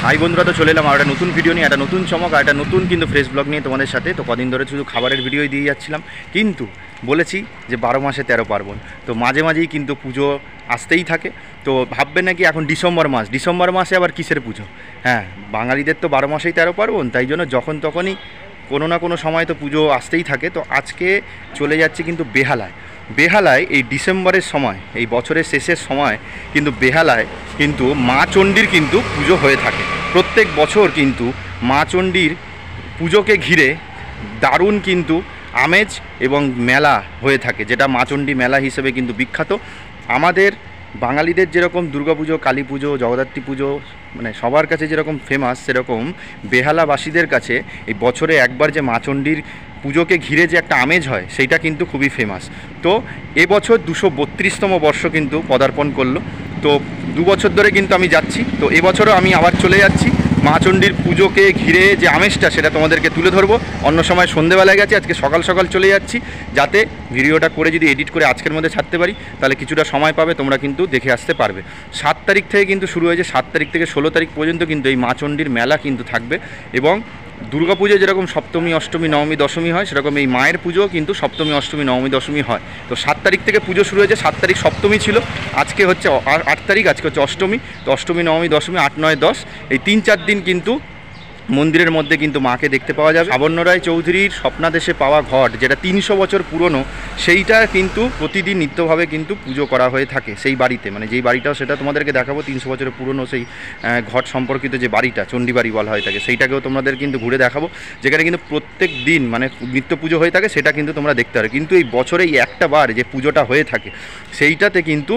High বন্ধুরা, তো চলে এলাম আর একটা নতুন ভিডিও নিয়ে, একটা নতুন চমক আর একটা নতুন কিন্তু ফ্রেশ ব্লগ নিয়ে তোমাদের সাথে। তো কদিন ধরে শুধু খাবারের ভিডিওই দিয়ে যাচ্ছিলাম, কিন্তু বলেছি যে 12 মাসে 13 পার্বণ, তো মাঝে মাঝেই কিন্তু পুজো আসতেই থাকে। তো ভাববেন নাকি এখন ডিসেম্বর মাসে আবার কিসের পুজো? হ্যাঁ, বাঙালিদের তো 12 মাসেই 13 পার্বণ, তাই জন্য যখন তখনই কোনো না কোনো সময় তো পুজো আসতেই থাকে। তো আজকে চলে যাচ্ছে কিন্তু বেহালায় এই ডিসেম্বরের সময়, এই বছরের শেষের সময় কিন্তু বেহালায় কিন্তু মা চণ্ডীর কিন্তু পুজো হয়ে থাকে। প্রত্যেক বছর কিন্তু মা চণ্ডীর পুজোকে ঘিরে দারুণ কিন্তু আমেজ এবং মেলা হয়ে থাকে, যেটা মা চণ্ডী মেলা হিসেবে কিন্তু বিখ্যাত। আমাদের বাঙালিদের যেরকম দুর্গাপুজো, কালী পুজো, জগদ্ধাত্রী পুজো মানে সবার কাছে যেরকম ফেমাস, সেরকম বেহালাবাসীদের কাছে এই বছরে একবার যে মা চণ্ডীর পুজোকে ঘিরে যে একটা আমেজ হয়, সেইটা কিন্তু খুবই ফেমাস। তো এবছর 232তম বর্ষ কিন্তু পদার্পণ করলো। তো 2 বছর ধরে কিন্তু আমি যাচ্ছি, তো এবছরও আমি আবার চলে যাচ্ছি। মা চণ্ডীর পুজোকে ঘিরে যে আমেজটা, সেটা তোমাদেরকে তুলে ধরবো। অন্য সময় সন্ধেবেলায় গেছি, আজকে সকাল সকাল চলে যাচ্ছি, যাতে ভিডিওটা করে যদি এডিট করে আজকের মধ্যে ছাড়তে পারি, তাহলে কিছুটা সময় পাবে, তোমরা কিন্তু দেখে আসতে পারবে। 7 তারিখ থেকে কিন্তু শুরু হয়েছে, 7 তারিখ থেকে 16 তারিখ পর্যন্ত কিন্তু এই মা চণ্ডীর মেলা কিন্তু থাকবে। এবং দুর্গাপুজো যেরকম সপ্তমী, অষ্টমী, নবমী, দশমী হয়, সেরকম এই মায়ের পুজো কিন্তু সপ্তমী, অষ্টমী, নবমী, দশমী হয়। তো 7 তারিখ থেকে পুজো শুরু হয়েছে। 7 তারিখ সপ্তমী ছিল, আজকে হচ্ছে 8 তারিখ, আজকে হচ্ছে অষ্টমী। তো অষ্টমী, নবমী, দশমী, 8, 9, 10 এই 3-4 দিন কিন্তু মন্দিরের মধ্যে কিন্তু মাকে দেখতে পাওয়া যাবে। লাবণ্য রায় চৌধুরীর স্বপ্নাদেশে পাওয়া ঘট, যেটা 300 বছর পুরনো, সেইটা কিন্তু প্রতিদিন নিত্যভাবে কিন্তু পুজো করা হয়ে থাকে সেই বাড়িতে। মানে যেই বাড়িটাও, সেটা তোমাদেরকে দেখাবো। 300 বছরের পুরনো সেই ঘট সম্পর্কিত যে বাড়িটা, চণ্ডীবাড়ি বলা হয়ে থাকে, সেইটাকেও তোমাদের কিন্তু ঘুরে দেখাবো, যেখানে কিন্তু প্রত্যেক দিন মানে নিত্য পুজো হয়ে থাকে, সেটা কিন্তু তোমরা দেখতে পারো। কিন্তু এই বছরে এই একটা বার যে পুজোটা হয়ে থাকে, সেইটাতে কিন্তু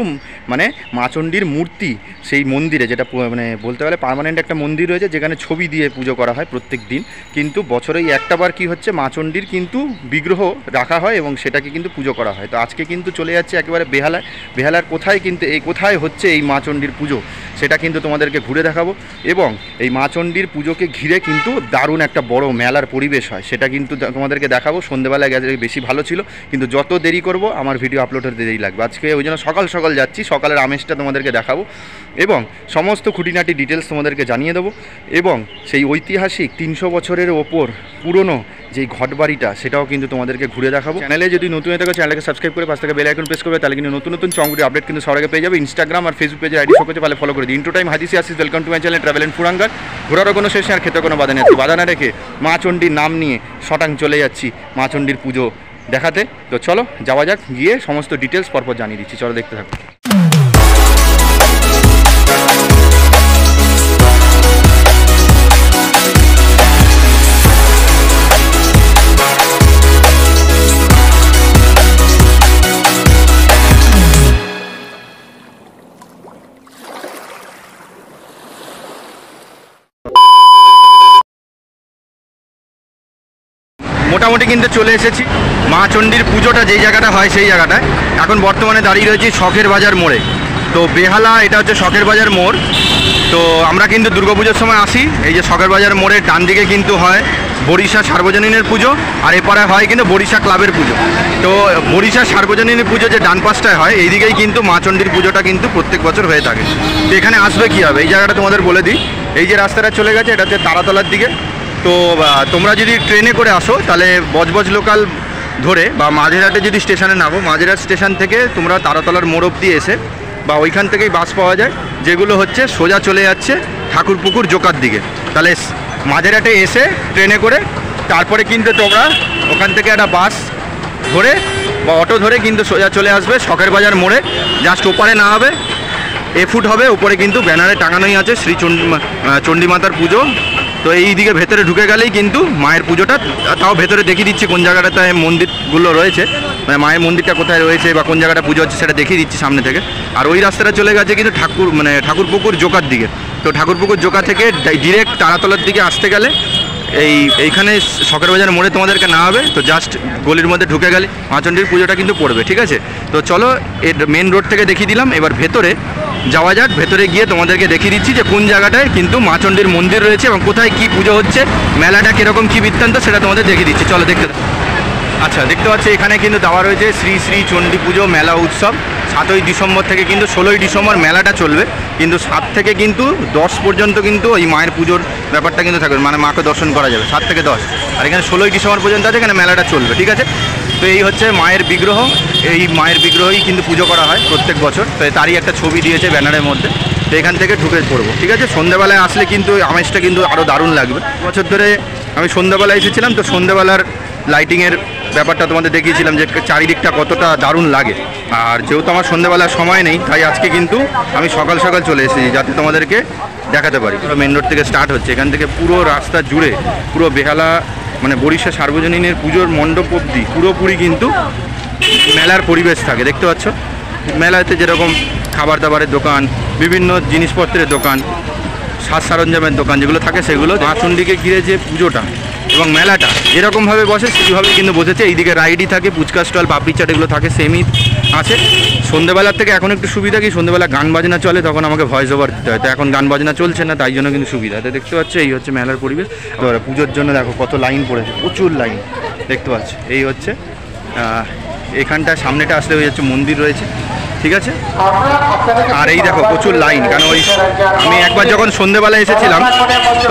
মানে মা চণ্ডীর মূর্তি সেই মন্দিরে, যেটা মানে বলতে গেলে পার্মানেন্ট একটা মন্দির রয়েছে, যেখানে ছবি দিয়ে পুজো করা হয় প্রত্যেক দিন। কিন্তু বছরে এই একটা বার কি হচ্ছে, মা চণ্ডীর কিন্তু বিগ্রহ রাখা হয় এবং সেটাকে কিন্তু পুজো করা হয়। তো আজকে কিন্তু চলে যাচ্ছে একেবারে বেহালার কোথায় কিন্তু কোথায় হচ্ছে এই মা চণ্ডীর পুজো, সেটা কিন্তু তোমাদেরকে ঘুরে দেখাবো। এবং এই মা চণ্ডীর পুজোকে ঘিরে কিন্তু দারুণ একটা বড় মেলার পরিবেশ হয়, সেটা কিন্তু তোমাদেরকে দেখাবো। সন্ধ্যেবেলায় গেলে বেশি ভালো ছিল, কিন্তু যত দেরি করব আমার ভিডিও আপলোড হতে দেরি লাগবে। আজকে ওই জন্য সকাল সকাল যাচ্ছি, সকালের আমেজটা তোমাদেরকে দেখাবো এবং সমস্ত খুঁটিনাটি ডিটেলস তোমাদেরকে জানিয়ে দেবো। এবং সেই ঐতিহাসিক 300 বছরের ওপর পুরনো যেই ঘটবাড়িটা, সেটাও কিন্তু তোমাদেরকে ঘুরে দেখাবো। চ্যানেলে যদি নতুন হয়ে থাকে, চ্যানেলকে সাবস্ক্রাইব করে পাশ থেকে বেল আইকন প্রেস করবে, তাহলে কিন্তু নতুন নতুন চমকটি আপডেট কিন্তু সবার আগে পেয়ে যাবে। ইনস্টাগ্রাম আর ফেসবুক পেজে আইডি সকলে পালে ফলো করে দিই। ইন্টু টাইম হাদিসি আসিস, welcome to my channel travel and ফুরাঙ্গার। ঘোরারও কোনো শেষ নেই আর খেতে কোনো বাধা নেই। বাধা না রেখে মা চণ্ডীর নাম নিয়ে শটাং চলে যাচ্ছি মা চণ্ডীর পুজো দেখাতে। তো চলো যাওয়া যাক, গিয়ে সমস্ত ডিটেলস পরপর জানিয়ে দিচ্ছি, চলো দেখতে থাকো। মোটামুটি কিন্তু চলে এসেছি মা চণ্ডীর পুজোটা যেই জায়গাটা হয়, সেই জায়গাটায় এখন বর্তমানে দাঁড়িয়ে রয়েছি শখের বাজার মোড়ে। তো বেহালা, এটা হচ্ছে শখের বাজার মোড়। তো আমরা কিন্তু দুর্গাপুজোর সময় আসি, এই যে শখের বাজার মোড়ের ডান দিকে কিন্তু হয় বরিশা সার্বজনীনের পুজো, আর এপারে হয় কিন্তু বরিশা ক্লাবের পুজো। তো বরিশা সার্বজনীনের পুজো যে ডান পাশটায় হয়, এই দিকেই কিন্তু মা চণ্ডীর পুজোটা কিন্তু প্রত্যেক বছর হয়ে থাকে। তো এখানে আসবে কী হবে, এই জায়গাটা তোমাদের বলে দিই। এই যে রাস্তাটা চলে গেছে, এটা হচ্ছে তারাতলার দিকে। তো তোমরা যদি ট্রেনে করে আসো, তাহলে বজবজ লোকাল ধরে বা মাঝেরহাটে যদি স্টেশনে নামো, মাঝেরহাট স্টেশন থেকে তোমরা তারাতলার মোড় অবধি এসে বা ওইখান থেকেই বাস পাওয়া যায়, যেগুলো হচ্ছে সোজা চলে যাচ্ছে ঠাকুরপুকুর জোকার দিকে। তাহলে মাঝেরহাটে এসে ট্রেনে করে তারপরে কিন্তু তোমরা ওখান থেকে একটা বাস ধরে বা অটো ধরে কিন্তু সোজা চলে আসবে শখের বাজার মোড়ে। জাস্ট ওপারে না হবে, ফুট হবে, উপরে কিন্তু ব্যানারে টাঙানোই আছে শ্রী চণ্ডী মাতার পুজো। তো এই দিকে ভেতরে ঢুকে গেলেই কিন্তু মায়ের পুজোটা, তাও ভেতরে দেখিয়ে দিচ্ছি কোন জায়গাটাতে মন্দিরগুলো রয়েছে, মানে মায়ের মন্দিরটা কোথায় রয়েছে বা কোন জায়গাটা পুজো হচ্ছে, সেটা দেখিয়ে দিচ্ছি সামনে থেকে। আর ওই রাস্তাটা চলে গেছে কিন্তু ঠাকুরপুকুর জোকার দিকে। তো ঠাকুরপুকুর জোকা থেকে ডিরেক্ট তারাতলার দিকে আসতে গেলে এইখানে শখের বাজার মোড়ে তোমাদেরকে না হবে। তো জাস্ট গলির মধ্যে ঢুকে গেলে মা চণ্ডীর পুজোটা কিন্তু পড়বে, ঠিক আছে? তো চলো, এর মেন রোড থেকে দেখিয়ে দিলাম, এবার ভেতরে যাওয়া যাক। ভেতরে গিয়ে তোমাদেরকে দেখিয়ে দিচ্ছি যে কোন জায়গাটায় কিন্তু মা চণ্ডীর মন্দির রয়েছে এবং কোথায় কি পুজো হচ্ছে, মেলাটা কীরকম কী বৃত্তান্ত, সেটা তোমাদের দেখিয়ে দিচ্ছি, চলো দেখতে। আচ্ছা, দেখতে পাচ্ছি এখানে কিন্তু দেওয়া রয়েছে শ্রী শ্রী চণ্ডী পুজো মেলা উৎসব 7ই ডিসেম্বর থেকে কিন্তু 16ই ডিসেম্বর মেলাটা চলবে, কিন্তু 7 থেকে কিন্তু 10 পর্যন্ত কিন্তু এই মায়ের পুজোর ব্যাপারটা কিন্তু থাকবে, মানে মাকে দর্শন করা যাবে 7 থেকে 10। আর এখানে 16ই ডিসেম্বর পর্যন্ত আছে, এখানে মেলাটা চলবে, ঠিক আছে। তো এই হচ্ছে মায়ের বিগ্রহ, এই মায়ের বিগ্রহই কিন্তু পুজো করা হয় প্রত্যেক বছর। তো তারই একটা ছবি দিয়েছে ব্যানারের মধ্যে, তো এখান থেকে ঢুকে পড়বো, ঠিক আছে। সন্ধ্যাবেলায় আসলে কিন্তু আমেজটা কিন্তু আরও দারুণ লাগবে। বছর ধরে আমি সন্ধ্যাবেলায় এসেছিলাম, তো সন্ধ্যাবেলার লাইটিংয়ের ব্যাপারটা তোমাদের দেখিয়েছিলাম যে চারিদিকটা কতটা দারুণ লাগে। আর যেহেতু আমার সন্ধ্যাবেলার সময় নেই, তাই আজকে কিন্তু আমি সকাল সকাল চলে এসেছি যাতে তোমাদেরকে দেখাতে পারি। মেন রোড থেকে স্টার্ট হচ্ছে, এখান থেকে পুরো রাস্তা জুড়ে পুরো বেহালা মানে বরিশা সার্বজনীনের পুজোর মণ্ডপ অবধি পুরোপুরি কিন্তু মেলার পরিবেশ থাকে। দেখতে পাচ্ছ মেলাতে যেরকম খাবার দাবারের দোকান, বিভিন্ন জিনিসপত্রের দোকান, সাজ সরঞ্জামের দোকান যেগুলো থাকে, সেগুলো মা চণ্ডীকে ঘিরে যে পুজোটা এবং মেলাটা যেরকমভাবে বসে সেইভাবে কিন্তু বসেছে। এইদিকে রাইডই থাকে, ফুচকা স্টল, পাপড়ি চাট এগুলো থাকে, সেমই আছে। সন্ধ্যেবেলার থেকে এখন একটু সুবিধা কি, সন্ধ্যেবেলা গান বাজনা চলে, তখন আমাকে ভয়েস ওভার দিতে হয়, তো এখন গান বাজনা চলছে না, তাই জন্য কিন্তু সুবিধা। তো দেখতে পাচ্ছ এই হচ্ছে মেলার পরিবেশ। পুজোর জন্য দেখো কত লাইন পড়েছে, প্রচুর লাইন দেখতে পাচ্ছ। এই হচ্ছে এখানটা সামনেটা আসলে হয়ে যাচ্ছে মন্দির রয়েছে, ঠিক আছে। আর এই দেখো প্রচুর লাইন, কারণ ওই আমি একবার যখন সন্ধ্যেবেলা এসেছিলাম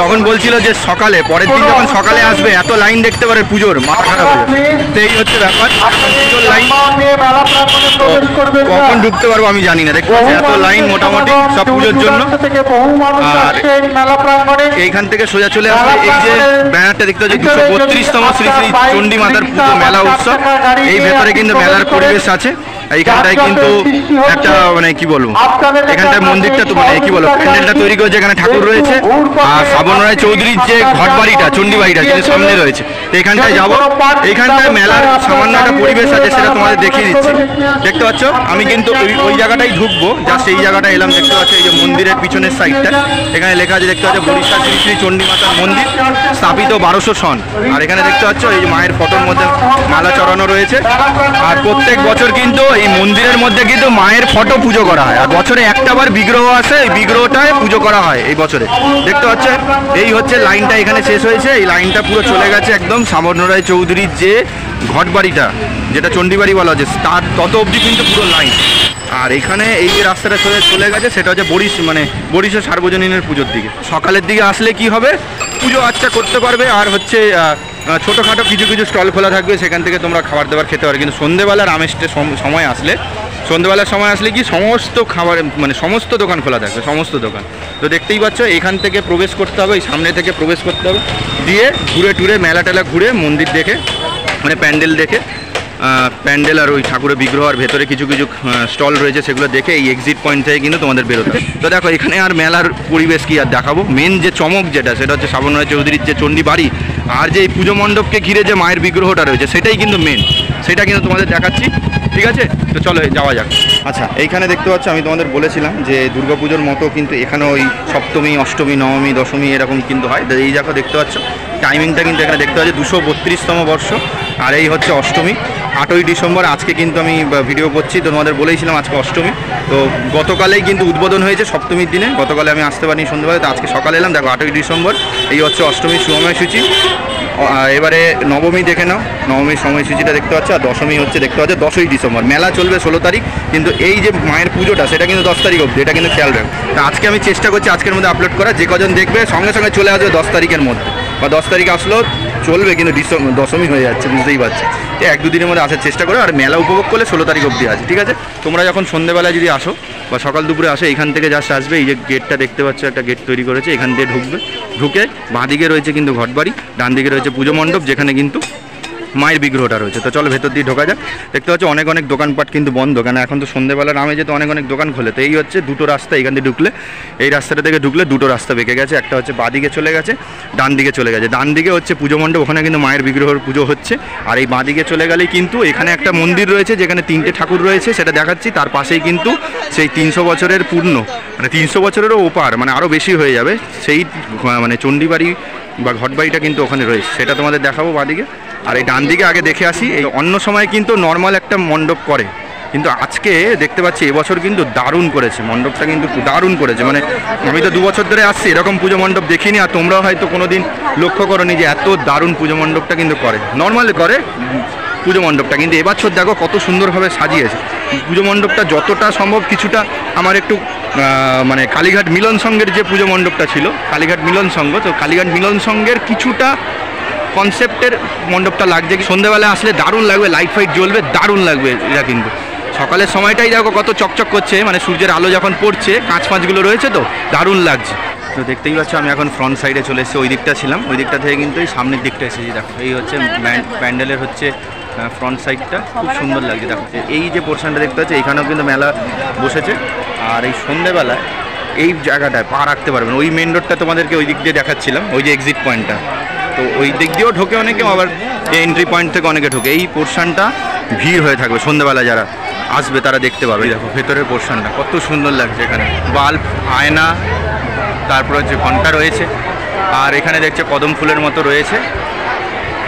তখন বলছিল যে সকালে, পরের দিন যখন সকালে আসবে এত লাইন দেখতে পারে পুজোর, মাথা খারাপ হয়ে যাবে। তো এই হচ্ছে ব্যাপার, পুজোর লাইন কখন ঢুকতে পারবো আমি জানি না। দেখতে পাচ্ছি এত লাইন মোটামুটি সব পুজোর জন্য। আর এইখান থেকে সোজা চলে আসবে এই যে ব্যানারটা দেখতে পাচ্ছি 232তম শ্রী শ্রী চণ্ডী মাতার পুজো মেলা উৎসব। এই ভেতরে কিন্তু মেলার পরিবেশ আছে। এইখানটায় কিন্তু একটা মানে কি বলবো, এখানটায় মন্দিরটা তো মানে কি বলবো প্যান্ডেলটা তৈরি করেছে, এখানে ঠাকুর রয়েছে। আর শ্রাবণ রায় চৌধুরীর যে ঘটবাড়িটা চণ্ডী বাড়িটা কিন্তু সামনে রয়েছে, তো এখানটায় যাবো। এইখানটায় মেলার সামান্য একটা পরিবেশ আছে, সেটা তোমাদের দেখিয়ে দিচ্ছি। দেখতে পাচ্ছ আমি কিন্তু ওই জায়গাটাই ঢুকবো, জাস্ট এই জায়গাটা এলাম। দেখতে পাচ্ছ এই যে মন্দিরের পিছনের সাইডটা, এখানে লেখা আছে দেখতে পাচ্ছ বরিশা শ্রী শ্রী চণ্ডী মাতার মন্দির, স্থাপিত 1200 সন। আর এখানে দেখতে পাচ্ছ এই যে মায়ের ফটোর মধ্যে মালা চড়ানো রয়েছে। আর প্রত্যেক বছর কিন্তু এই মন্দিরের মধ্যে কিন্তু মায়ের ফটো পুজো করা হয়, আর বছরে একটাবার বিগ্রহ আসে, এই বিগ্রহটায় পুজো করা হয় এই বছরে। দেখতে পাচ্ছ এই হচ্ছে লাইনটা এখানে শেষ হয়েছে, এই লাইনটা পুরো চলে গেছে একদম শ্রাবণ রায় চৌধুরীর যে ঘটবাড়িটা, যেটা চণ্ডীবাড়ি বলা হচ্ছে, তার তত অবধি কিন্তু পুরো লাইন। আর এখানে এই যে রাস্তাটা চলে গেছে সেটা হচ্ছে বরিশা সার্বজনীনের পুজোর দিকে। সকালের দিকে আসলে কি হবে, পুজো আচ্ছা করতে পারবে, আর হচ্ছে ছোটোখাটো কিছু কিছু স্টল খোলা থাকবে, সেখান থেকে তোমরা খাবার দাবার খেতে পারবে। কিন্তু সন্ধ্যেবেলার আমেজটা সন্ধ্যেবেলার সময় আসলে কি সমস্ত খাবার মানে সমস্ত দোকান খোলা থাকবে, সমস্ত দোকান। তো দেখতেই পাচ্ছ এখান থেকে প্রবেশ করতে হবে, এই সামনে থেকে প্রবেশ করতে হবে, দিয়ে ঘুরে টুরে মেলা টেলা ঘুরে মন্দির দেখে মানে প্যান্ডেল দেখে, প্যান্ডেল আর ওই ঠাকুরের বিগ্রহ আর ভেতরে কিছু কিছু স্টল রয়েছে সেগুলো দেখে এই এক্সিট পয়েন্ট থেকে কিন্তু তোমাদের বেরোতে। তো দেখো এখানে আর মেলার পরিবেশ কি আর দেখাবো, মেন যে চমক যেটা সেটা হচ্ছে শ্রাবণ রায় চৌধুরীর যে চণ্ডী বাড়ি আর যে এই পুজো মণ্ডপকে ঘিরে যে মায়ের বিগ্রহটা রয়েছে, সেটাই কিন্তু মেন, সেটা কিন্তু তোমাদের দেখাচ্ছি, ঠিক আছে। তো চলো যাওয়া যাক। আচ্ছা এইখানে দেখতে পাচ্ছ আমি তোমাদের বলেছিলাম যে দুর্গাপুজোর মতো কিন্তু এখানে ওই সপ্তমী, অষ্টমী, নবমী, দশমী এরকম কিন্তু হয়। এই দেখো দেখতে পাচ্ছ টাইমিংটা কিন্তু এখানে দেখতে পাচ্ছ 232তম বর্ষ, আর এই হচ্ছে অষ্টমী 8ই ডিসেম্বর। আজকে কিন্তু আমি ভিডিও করছি, তো তোমাদের বলেইছিলাম আজকে অষ্টমী। তো গতকালেই কিন্তু উদ্বোধন হয়েছে সপ্তমীর দিনে, গতকালে আমি আসতে পারিনি সন্ধ্যাবেলা, তো আজকে সকালে এলাম। দেখো 8ই ডিসেম্বর, এই হচ্ছে অষ্টমী সময়সূচি। এবারে নবমী দেখে নাও, নবমীর সময়সূচিটা দেখতে পাচ্ছ। আর দশমী হচ্ছে দেখতে পাচ্ছ 10ই ডিসেম্বর। মেলা চলবে 16 তারিখ, কিন্তু এই যে মায়ের পুজোটা সেটা কিন্তু 10 তারিখ অবধি, এটা কিন্তু খেয়াল রাখবে। তো আজকে আমি চেষ্টা করছি আজকের মধ্যে আপলোড করা, যে কজন দেখবে সঙ্গে সঙ্গে চলে আসবে 10 তারিখের মধ্যে, বা 10 তারিখ আসলেও চলবে, কিন্তু দশমী হয়ে যাচ্ছে বুঝতেই পারছি। তো 1-2 দিনের মধ্যে আসার চেষ্টা করো, আর মেলা উপভোগ করলে 16 তারিখ অবধি আছে, ঠিক আছে। তোমরা যখন সন্ধ্যেবেলায় যদি আসো বা সকাল দুপুরে আসো, এখান থেকে জাস্ট আসবে, এই যে গেটটা দেখতে পাচ্ছ একটা গেট তৈরি করেছে, এখান দিয়ে ঢুকবে, ঢুকে বাঁদিকে রয়েছে কিন্তু ঘটবাড়ি, ডান দিকে রয়েছে পুজো মণ্ডপ যেখানে কিন্তু মায়ের বিগ্রহটা রয়েছে। তো চলো ভেতর দিয়ে ঢোকা যাক। দেখতে পাচ্ছ অনেক অনেক দোকানপাট কিন্তু বন্ধ, কেন এখন তো সন্ধ্যেবেলার নামে যেতে অনেক অনেক দোকান খোলে। তো এই হচ্ছে দুটো রাস্তা, এখান দিয়ে ঢুকলে, এই রাস্তাটা থেকে ঢুকলে দুটো রাস্তা বেঁকে গেছে, একটা হচ্ছে বাঁদিকে চলে গেছে, ডান দিকে চলে গেছে। ডান দিকে হচ্ছে পুজো মণ্ডপ, ওখানে কিন্তু মায়ের বিগ্রহের পুজো হচ্ছে। আর এই বাঁদিকে চলে গেলেই কিন্তু এখানে একটা মন্দির রয়েছে যেখানে 3টে ঠাকুর রয়েছে, সেটা দেখাচ্ছি। তার পাশেই কিন্তু সেই 300 বছরের পূর্ণ, মানে 300 বছরেরও ওপার, মানে আরও বেশি হয়ে যাবে, সেই মানে চণ্ডীবাড়ি বা ঘটবাড়িটা কিন্তু ওখানে রয়েছে, সেটা তোমাদের দেখাবো বাঁদিকে। আর এই ডান দিকে আগে দেখে আসি। এই অন্য সময় কিন্তু নর্মাল একটা মণ্ডপ করে, কিন্তু আজকে দেখতে পাচ্ছি এবছর কিন্তু দারুণ করেছে মণ্ডপটা, কিন্তু দারুণ করেছে। মানে আমি তো 2 বছর ধরে আসছি, এরকম পুজো মণ্ডপ দেখিনি, আর তোমরাও হয়তো কোনো দিন লক্ষ্য করোনি যে এত দারুণ পুজো মণ্ডপটা কিন্তু করে। নর্মালি করে, পুজো মণ্ডপটা, কিন্তু এবছর দেখো কত সুন্দরভাবে সাজিয়েছে পুজো মণ্ডপটা। যতটা সম্ভব কিছুটা আমার একটু মানে কালীঘাট মিলন সংঘের যে পুজো মণ্ডপটা ছিল, কালীঘাট মিলন সংঘ, তো কালীঘাট মিলন সংঘের কিছুটা কনসেপ্টের মণ্ডপটা লাগছে। সন্ধ্যেবেলা আসলে দারুণ লাগবে, লাইট ফাইট জ্বলবে, দারুণ লাগবে এটা। কিন্তু সকালের সময়টাই দেখো কত চকচক করছে, মানে সূর্যের আলো যখন পড়ছে, কাঁচ ফাঁচগুলো রয়েছে, তো দারুণ লাগছে। তো দেখতেই পাচ্ছ আমি এখন ফ্রন্ট সাইডে চলে এসেছি, ওই দিকটা ছিলাম, ওই দিকটা থেকে কিন্তু এই সামনের দিকটা এসেছি। দেখো এই হচ্ছে প্যান্ডেলের হচ্ছে ফ্রন্ট সাইডটা, খুব সুন্দর লাগছে। দেখো এই যে পোর্শনটা দেখতে পাচ্ছি, এখানেও কিন্তু মেলা বসেছে। আর এই সন্ধ্যেবেলায় এই জায়গাটায় পা রাখতে পারবেন, ওই মেন রোডটা তোমাদেরকে ওই দিক দিয়ে দেখাচ্ছিলাম, ওই যে এক্সিট পয়েন্টটা, তো ওই দিক দিয়েও ঢোকে অনেকে, আবার এন্ট্রি পয়েন্ট থেকে অনেকে ঢোকে। এই পোর্শনটা ভিড় হয়ে থাকবে সন্ধ্যেবেলা, যারা আসবে তারা দেখতে পাবে। দেখো ভেতরের পোর্শনটা কত সুন্দর লাগছে, এখানে বাল্ব, আয়না, তারপর হচ্ছে ঘন্টা রয়েছে, আর এখানে দেখছে কদম ফুলের মতো রয়েছে।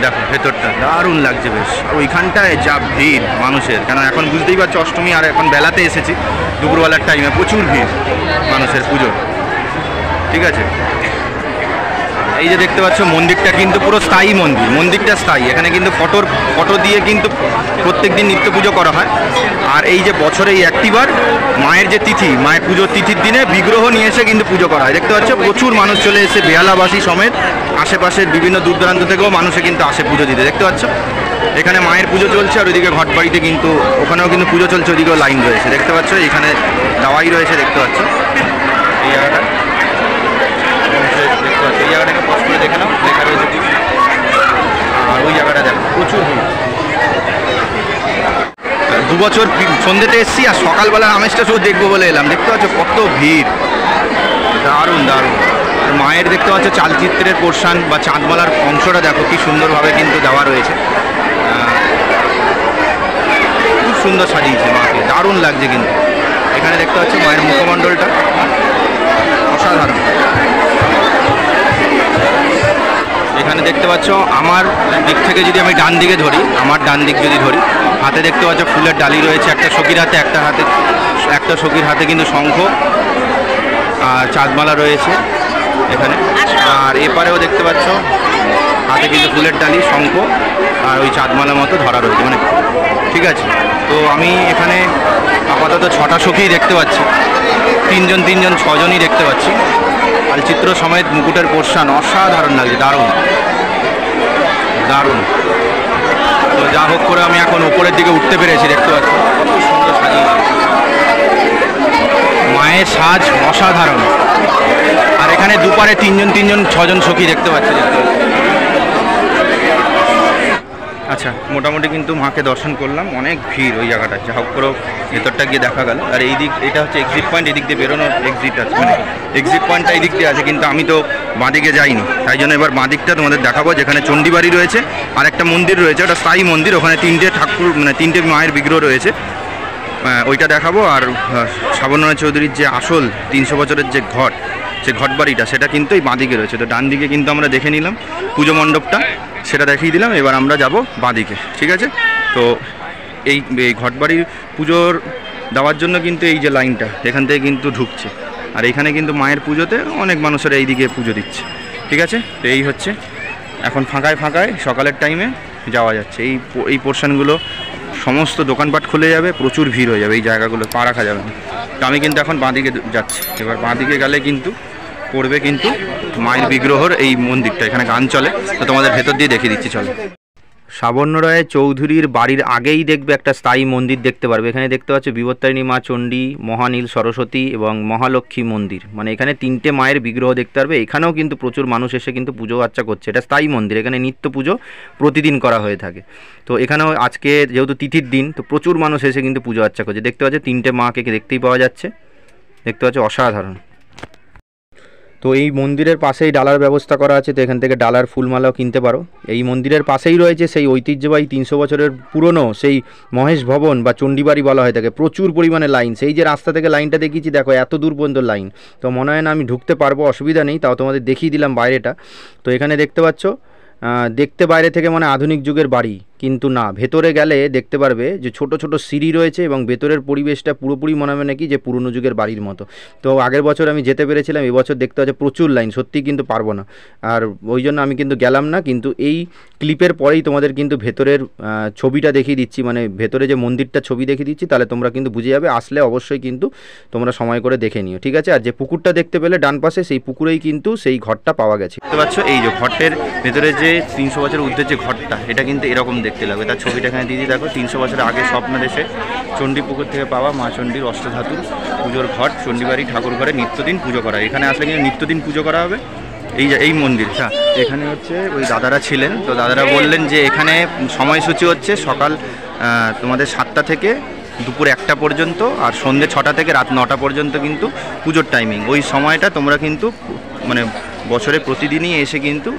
দেখো ভেতরটা দারুণ লাগছে বেশ। ওইখানটায় যা ভিড় মানুষের, কেন এখন বুঝতেই পারছো অষ্টমী, আর এখন বেলাতে এসেছি, দুপুরবেলার টাইমে প্রচুর ভিড় মানুষের পুজো। ঠিক আছে, এই যে দেখতে পাচ্ছ মন্দিরটা কিন্তু পুরো স্থায়ী মন্দির, মন্দিরটা স্থায়ী। এখানে কিন্তু ফটো দিয়ে কিন্তু প্রত্যেক দিন নিত্য পুজো করা হয়। আর এই যে বছরে এই একটিবার মায়ের যে তিথি, মায়ের পুজোর তিথির দিনে বিগ্রহ নিয়ে এসে কিন্তু পুজো করা হয়। দেখতে পাচ্ছ প্রচুর মানুষ চলে এসে, বেহালাবাসী সমেত আশেপাশের বিভিন্ন দূর দূরান্ত থেকেও মানুষে কিন্তু আসে পুজো দিতে। দেখতে পাচ্ছ এখানে মায়ের পুজো চলছে, আর ওইদিকে ঘটবাড়িতে কিন্তু ওখানেও কিন্তু পুজো চলছে, ওইদিকেও লাইন রয়েছে। দেখতে পাচ্ছ এখানে দাওয়াই রয়েছে, দেখতে পাচ্ছ এই জায়গাটা, দেখতে পাচ্ছ এই জায়গাটাকে পজ করে দেখে নাও, লেখা রয়েছে। আর ওই জায়গাটা দেখো প্রচুর ভিড়। 2 বছর সন্ধ্যেতে এসেছি, আর সকালবেলা আমেজটা শুধু দেখবো বলে এলাম। দেখতে পাচ্ছ কত ভিড়, দারুণ দারুণ। মায়ের দেখতে পাচ্ছ চালচিত্রের পোর্শন বা চাঁদমালার অংশটা দেখো কি সুন্দরভাবে কিন্তু দেওয়া রয়েছে, খুব সুন্দর সাজিয়েছে মাকে, দারুণ লাগছে। কিন্তু এখানে দেখতে পাচ্ছ মায়ের মুখমণ্ডলটা অসাধারণ। এখানে দেখতে পাচ্ছ আমার দিক থেকে যদি আমি ডান দিকে ধরি, আমার ডান দিক যদি ধরি, হাতে দেখতে পাচ্ছ ফুলের ডালি রয়েছে, একটা সখীর হাতে, একটা সখীর হাতে কিন্তু শঙ্খ আর চাঁদমালা রয়েছে এখানে। আর এপারেও দেখতে পাচ্ছ হাতে কিন্তু ফুলের ডালি, শঙ্খ আর ওই চাঁদমালার মতো ধরা রয়েছে, মানে ঠিক আছে। তো আমি এখানে আপাতত 6টা সখী দেখতে পাচ্ছি, 3জন 6জনই দেখতে পাচ্ছি। আর চিত্র সমেত মুকুটের পোর্শন অসাধারণ লাগছে, দারুণ দারুণ। তো যা হোক করে আমি এখন উপরের দিকে উঠতে পেরেছি, দেখতে পাচ্ছি কত সুন্দর সাজিয়েছে, মায়ের সাজ অসাধারণ। আর এখানে দুপারে 3জন 6জন সখী দেখতে পাচ্ছি। আচ্ছা, মোটামুটি কিন্তু মাকে দর্শন করলাম, অনেক ভিড় ওই জায়গাটা, যা হোক করে ভেতরটা গিয়ে দেখা গেল। আর এই দিক, এটা হচ্ছে এক্সিট পয়েন্ট, এদিক দিয়ে বেরোনোর এক্সিট আছে, মানে এক্সিট পয়েন্টটা এই দিক দিয়ে আছে, কিন্তু আমি তো বাঁদিকে যাইনি, তাই জন্য এবার বাঁদিকটা তোমাদের দেখাবো, যেখানে চণ্ডীবাড়ি রয়েছে আর একটা মন্দির রয়েছে, ওটা স্থায়ী মন্দির, ওখানে 3টে ঠাকুর, মানে 3টে মায়ের বিগ্রহ রয়েছে, ওইটা দেখাবো। আর শ্রাবণনারায়ণ চৌধুরীর যে আসল 300 বছরের যে ঘট, সে ঘটবাড়িটা, সেটা কিন্তু এই বাঁদিকে রয়েছে। তো ডান দিকে কিন্তু আমরা দেখে নিলাম পুজো মণ্ডপটা, সেটা দেখিয়ে দিলাম। এবার আমরা যাব বাঁদিকে, ঠিক আছে। তো এই ঘটবাড়ির পুজোর দেওয়ার জন্য কিন্তু এই যে লাইনটা, এখান থেকে কিন্তু ঢুকছে, আর এখানে কিন্তু মায়ের পুজোতে অনেক মানুষের এই দিকে পুজো দিচ্ছে, ঠিক আছে। তো এই হচ্ছে এখন ফাঁকায় সকালের টাইমে যাওয়া যাচ্ছে। এই পোর্শনগুলো সমস্ত দোকানপাট খুলে যাবে, প্রচুর ভিড় হয়ে যাবে, এই জায়গাগুলো পা রাখা যাবে না। তো আমি কিন্তু এখন বাঁদিকে যাচ্ছি। এবার বাঁদিকে গেলে কিন্তু পড়বে কিন্তু মায়ের বিগ্রহর এই মন্দিরটা, এখানে গান চলে, তো তোমাদের ভেতর দিয়ে দেখিয়ে দিচ্ছি, চলো। শ্রাবণরায় চৌধুরীর বাড়ির আগেই দেখবে একটা স্থায়ী মন্দির দেখতে পারবে। এখানে দেখতে পাচ্ছ বিপত্তারিণী মা চণ্ডী, মহানীল সরস্বতী এবং মহালক্ষ্মী মন্দির, মানে এখানে 3টে মায়ের বিগ্রহ দেখতে পারবে। এখানেও কিন্তু প্রচুর মানুষ এসে কিন্তু পুজো আর্চা করছে, এটা স্থায়ী মন্দির, এখানে নিত্য পুজো প্রতিদিন করা হয়ে থাকে। তো এখানেও আজকে যেহেতু তিথির দিন, তো প্রচুর মানুষ এসে কিন্তু পুজো আর্চা করছে। দেখতে পাচ্ছ 3টে মাকে দেখতেই পাওয়া যাচ্ছে, দেখতে পাচ্ছ অসাধারণ। তো এই মন্দিরের পাশেই ডালার ব্যবস্থা করা আছে, তো এখান থেকে ডালার ফুলমালাও কিনতে পারো। এই মন্দিরের পাশেই রয়েছে সেই ঐতিহ্যবাহী 300 বছরের পুরনো সেই মহেশ ভবন বা চণ্ডীবাড়ি বলা হয় থাকে, প্রচুর পরিমাণে লাইন। সেই যে রাস্তা থেকে লাইনটা দেখিয়েছি, দেখো এত দূর পর্যন্ত লাইন। তো মনে হয় না আমি ঢুকতে পারবো, অসুবিধা নেই, তাও তোমাদের দেখিয়ে দিলাম বাইরেটা। তো এখানে দেখতে পাচ্ছ, দেখতে বাইরে থেকে মানে আধুনিক যুগের বাড়ি, কিন্তু না, ভেতরে গেলে দেখতে পারবে যে ছোট ছোট সিঁড়ি রয়েছে এবং ভেতরের পরিবেশটা পুরোপুরি মনে হবে নাকি যে পুরনো যুগের বাড়ির মতো। তো আগের বছর আমি যেতে পেরেছিলাম, এবছর দেখতে হচ্ছে প্রচুর লাইন, সত্যিই কিন্তু পারবো না, আর ওই জন্য আমি কিন্তু গেলাম না। কিন্তু এই ক্লিপের পরেই তোমাদের কিন্তু ভেতরের ছবিটা দেখিয়ে দিচ্ছি, মানে ভেতরে যে মন্দিরটা ছবি দেখিয়ে দিচ্ছি, তাহলে তোমরা কিন্তু বুঝে যাবে। আসলে অবশ্যই কিন্তু তোমরা সময় করে দেখে নিও, ঠিক আছে? আর যে পুকুরটা দেখতে পেলে ডান পাশে, সেই পুকুরেই কিন্তু সেই ঘরটা পাওয়া গেছে। দেখতে পাচ্ছ এই যে ঘরটার ভেতরে যে 300 বছরের ঊর্ধ্বের যে ঘরটা, এটা কিন্তু এরকম দেখতে লাগবে। তার ছবিটা এখানে দিদি দেখো, 300 বছরের আগে স্বপ্নের এসে চণ্ডী পুকুর থেকে পাওয়া মা চণ্ডীর অষ্টধাতুর পুজোর ঘট, চণ্ডীবাড়ি ঠাকুর ঘরে নিত্যদিন পুজো করা। এখানে আসলে কিন্তু নিত্যদিন পুজো করা হবে। এই মন্দির, হ্যাঁ, এখানে হচ্ছে ওই দাদারা ছিলেন, তো দাদারা বললেন যে এখানে সময়সূচি হচ্ছে সকাল তোমাদের 7টা থেকে দুপুর 1টা পর্যন্ত, আর সন্ধ্যে 6টা থেকে রাত 9টা পর্যন্ত কিন্তু পুজোর টাইমিং। ওই সময়টা তোমরা কিন্তু মানে বছরে প্রতিদিনই এসে কিন্তু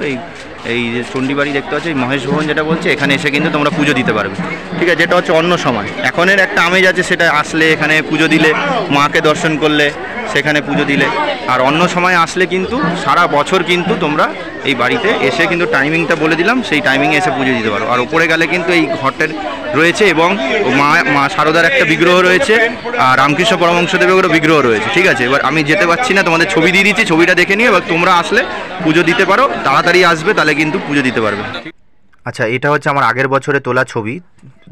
এই যে চণ্ডীবাড়ি দেখতে পাচ্ছ, এই মহেশ ভবন যেটা বলছে, এখানে এসে কিন্তু তোমরা পুজো দিতে পারবে, ঠিক আছে? যেটা হচ্ছে অন্য সময়, এখনের একটা আমেজ আছে, সেটা আসলে এখানে পুজো দিলে, মাকে দর্শন করলে, সেখানে পুজো দিলে। আর অন্য সময় আসলে কিন্তু সারা বছর কিন্তু তোমরা এই বাড়িতে এসে কিন্তু টাইমিংটা বলে দিলাম, সেই টাইমিংয়ে এসে পুজো দিতে পারো। আর ওপরে গেলে কিন্তু এই ঘরটার রয়েছে এবং মা শারদার একটা বিগ্রহ রয়েছে, আর রামকৃষ্ণ পরমহংসদেবেরও বিগ্রহ রয়েছে, ঠিক আছে? এবার আমি যেতে পারছি না, তোমাদের ছবি দিয়ে দিচ্ছি, ছবিটা দেখে নিয়ে এবার তোমরা আসলে পুজো দিতে পারো, তাড়াতাড়ি আসবে, তাহলে কিন্তু পুজো দিতে পারবে। আচ্ছা, এটা হচ্ছে আমার আগের বছরে তোলা ছবি।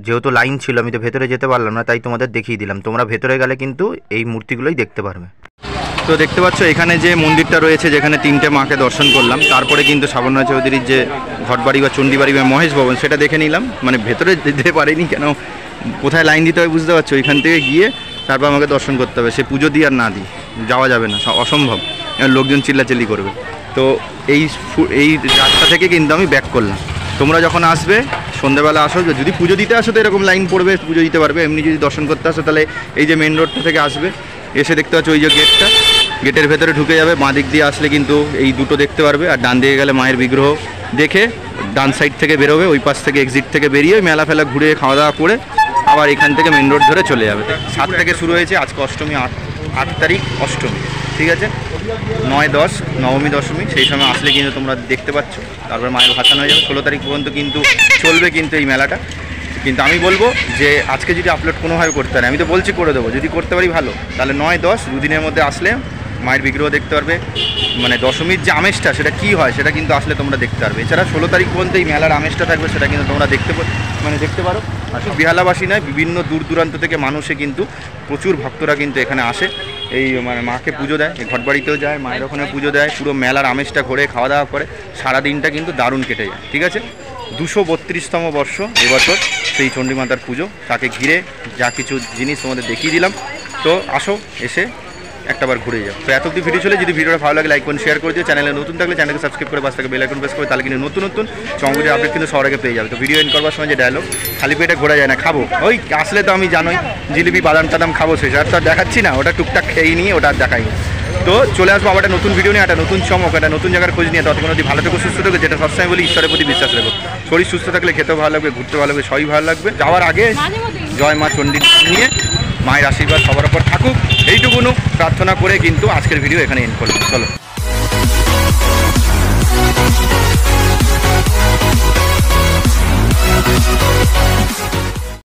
যেহেতু লাইন ছিল, আমি তো ভেতরে যেতে পারলাম না, তাই তোমাদের দেখিয়ে দিলাম। তোমরা ভেতরে গেলে কিন্তু এই মূর্তিগুলোই দেখতে পারবে। তো দেখতে পাচ্ছ এখানে যে মন্দিরটা রয়েছে, যেখানে 3টে মাকে দর্শন করলাম, তারপরে কিন্তু সাবর্ণা চৌধুরীর যে ঘটবাড়ি বা চণ্ডীবাড়ি বা মহেশ ভবন, সেটা দেখে নিলাম। মানে ভেতরে যেতে পারিনি, কেন কোথায় লাইন দিতে হবে বুঝতে পারছো। ওইখান থেকে গিয়ে তারপর আমাকে দর্শন করতে হবে, সে পুজো দিয়ে আর না দিই যাওয়া যাবে না, অসম্ভব, লোকজন চিল্লাচিল্লি করবে। তো এই রাস্তা থেকে কিন্তু আমি ব্যাক করলাম। তোমরা যখন আসবে সন্ধ্যাবেলা আসো, যদি পুজো দিতে আসো তো এরকম লাইন পড়বে, পুজো দিতে পারবে। এমনি যদি দর্শন করতে আসো তাহলে এই যে মেন রোডটা থেকে আসবে, এসে দেখতে পাচ্ছ ওই যে গেটটা, গেটের ভেতরে ঢুকে যাবে। বাঁ দিক দিয়ে আসলে কিন্তু এই দুটো দেখতে পারবে, আর ডান দিকে গেলে মায়ের বিগ্রহ দেখে ডান সাইড থেকে বেরোবে, ওই পাশ থেকে এক্সিট থেকে বেরিয়ে মেলা ফেলা ঘুরে খাওয়া দাওয়া করে আবার এখান থেকে মেন রোড ধরে চলে যাবে। 7 থেকে শুরু হয়েছে, আজকে অষ্টমী, 8 তারিখ অষ্টমী, ঠিক আছে? 9, 10 নবমী দশমী, সেই সময় আসলে কিন্তু তোমরা দেখতে পাচ্ছ। তারপর মায়ের ভাসান হয়ে যাবে, 16 তারিখ পর্যন্ত কিন্তু চলবে কিন্তু এই মেলাটা। কিন্তু আমি বলবো যে আজকে যদি আপলোড কোনোভাবে করতে পারি, আমি তো বলছি করে দেবো, যদি করতে পারি ভালো, তাহলে 9, 10 দুদিনের মধ্যে আসলে মায়ের বিগ্রহ দেখতে পারবে। মানে দশমীর যে আমেজটা, সেটা কী হয় সেটা কিন্তু আসলে তোমরা দেখতে পারবে। এছাড়া 16 তারিখ পর্যন্ত এই মেলার আমেজটা থাকবে, সেটা কিন্তু তোমরা দেখতে পারো। আর শুধু বিহালাবাসী নয়, বিভিন্ন দূর দূরান্ত থেকে মানুষে কিন্তু প্রচুর ভক্তরা কিন্তু এখানে আসে, এই মানে মাকে পুজো দেয়, এই ঘটবাড়িতেও যায়, মায়ের ওখানে পুজো দেয়, পুরো মেলার আমেজটা ঘোরে, খাওয়া দাওয়া করে, সারাদিনটা কিন্তু দারুণ কেটে যায়, ঠিক আছে? 232তম বর্ষ এবছর সেই চণ্ডীমাতার পুজো, তাকে ঘিরে যা কিছু জিনিস তোমাদের দেখিয়ে দিলাম। তো আসো, এসে একটাবার ঘুরে যাও। তো এত অবধি ভিডিও চলে, যদি ভিডিওটা ভালো লাগে লাইক করুন, শেয়ার করে দিও। চ্যানেলে নতুন থাকলে চ্যানেলকে সাবস্ক্রাইব করে পাশ থেকে বেল আইকন প্রেস করে, তাহলে কিন্তু নতুন চমকের আপডেট কিন্তু সবার আগে পেয়ে যাবে। তো ভিডিও এন্ড করবার সময় যে ডায়লগ, খালি পেটে ঘোরা যায় না, খাবো। ওই আসলে তো আমি জানোই জিলিপি বাদাম টাদাম খাবো, শেষ আর তো আর দেখাচ্ছি না, ওটা টুকটাক খেয়ে নিয়ে ওটা আর দেখাই। তো চলে আসবো আবার একটা নতুন ভিডিও নিয়ে, একটা নতুন চমক, একটা নতুন জায়গার খোঁজ নিয়ে। ততক্ষণ যদি ভালো থেকো, সুস্থ থেকো, যেটা সবসময় বলি, ঈশ্বরের প্রতি বিশ্বাস রেখো। শরীর সুস্থ থাকলে খেতেও ভালো লাগবে, ঘুরতে ভালো লাগবে, সবই ভালো লাগবে। যাওয়ার আগে জয় মা চণ্ডী নিয়ে মায়ের আশীর্বাদ সবার ওপর থাকুক, এইটুকুনো প্রার্থনা করে কিন্তু আজকের ভিডিও এখানে এন্ড করলাম। চলো।